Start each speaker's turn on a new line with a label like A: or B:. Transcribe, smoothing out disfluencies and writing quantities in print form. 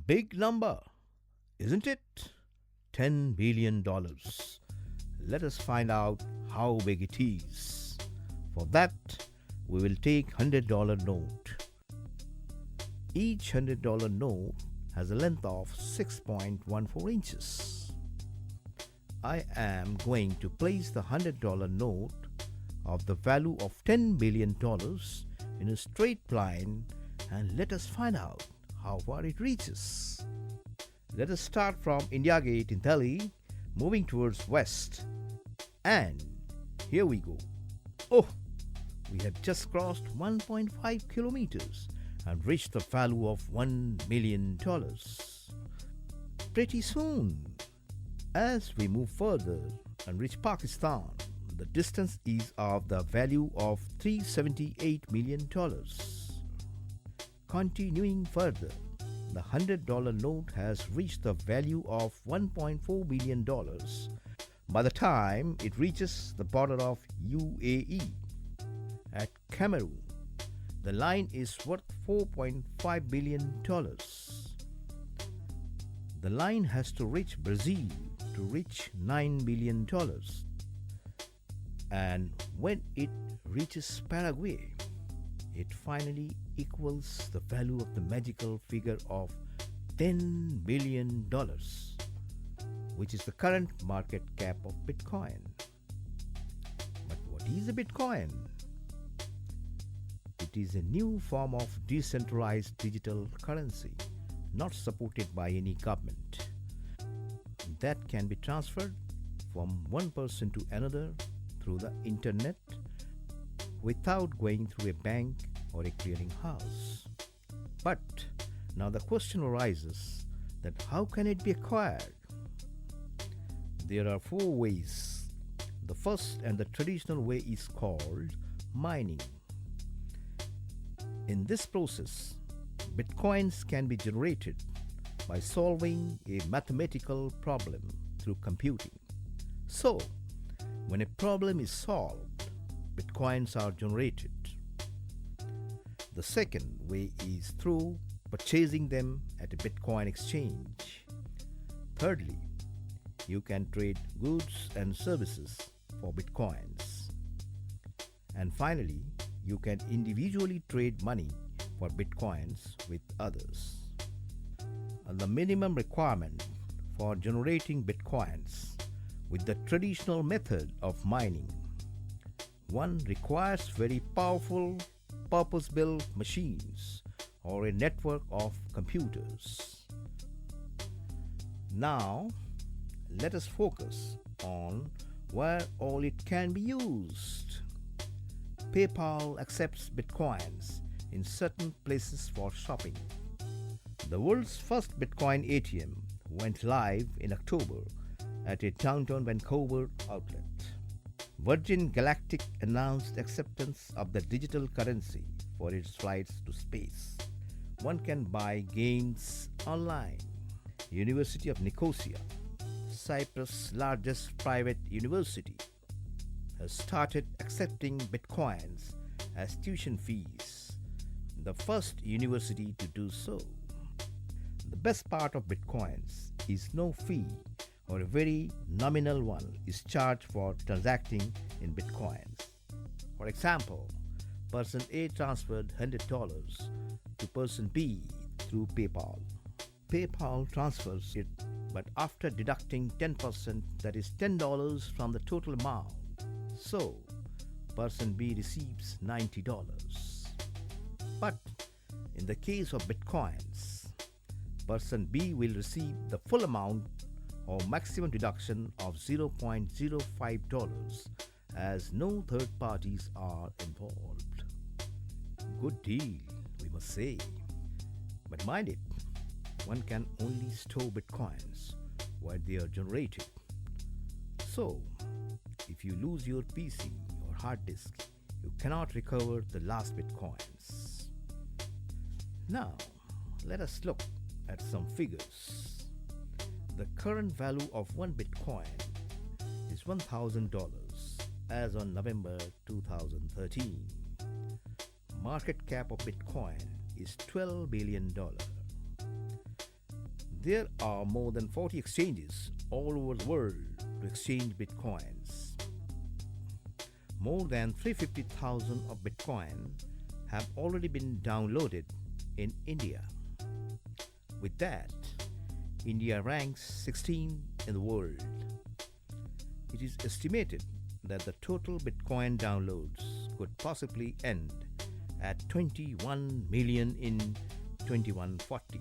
A: big number, isn't it? $10 billion. Let us find out how big it is. For that, we will take $100 note. Each $100 note has a length of 6.14 inches. I am going to place the $100 note of the value of $10 billion in a straight line and let us find out how far it reaches. Let us start from India Gate in Delhi, moving towards west. And here we go. Oh, we have just crossed 1.5 kilometers and reached the value of $1 million. Pretty soon, as we move further and reach Pakistan, the distance is of the value of $378 million. Continuing further, the $100 note has reached the value of $1.4 billion by the time it reaches the border of UAE. At Cameroon, the line is worth $4.5 billion. The line has to reach Brazil to reach $9 billion. And when it reaches Paraguay, it finally equals the value of the magical figure of $10 billion, which is the current market cap of Bitcoin. But what is a Bitcoin? It is a new form of decentralized digital currency, not supported by any government, that can be transferred from one person to another through the internet without going through a bank or a clearing house. But now the question arises that how can it be acquired? There are four ways. The first and the traditional way is called mining. In this process, bitcoins can be generated by solving a mathematical problem through computing. So, when a problem is solved, bitcoins are generated. The second way is through purchasing them at a Bitcoin exchange. Thirdly, you can trade goods and services for bitcoins. And finally, you can individually trade money for bitcoins with others. The minimum requirement for generating bitcoins with the traditional method of mining: one requires very powerful purpose-built machines or a network of computers. Now, let us focus on where all it can be used. PayPal accepts bitcoins in certain places for shopping. The world's first Bitcoin ATM went live in October at a downtown Vancouver outlet. Virgin Galactic announced acceptance of the digital currency for its flights to space. One can buy gains online. University of Nicosia, Cyprus' largest private university, has started accepting bitcoins as tuition fees, the first university to do so. The best part of bitcoins is no fee or a very nominal one is charged for transacting in bitcoins. For example, person A transferred $100 to person B through PayPal. PayPal transfers it, but after deducting 10%, that is $10 from the total amount. So, person B receives $90. But in the case of bitcoins, person B will receive the full amount or maximum deduction of $0.05 as no third parties are involved. Good deal, we must say. But mind it, one can only store bitcoins where they are generated. So, if you lose your PC or hard disk, you cannot recover the last bitcoins. Now, let us look at some figures. The current value of one bitcoin is $1,000 as on November 2013. Market cap of bitcoin is $12 billion. There are more than 40 exchanges all over the world to exchange bitcoins. More than 350,000 of Bitcoin have already been downloaded in India. With that, India ranks 16 in the world. It is estimated that the total Bitcoin downloads could possibly end at 21 million in 2140.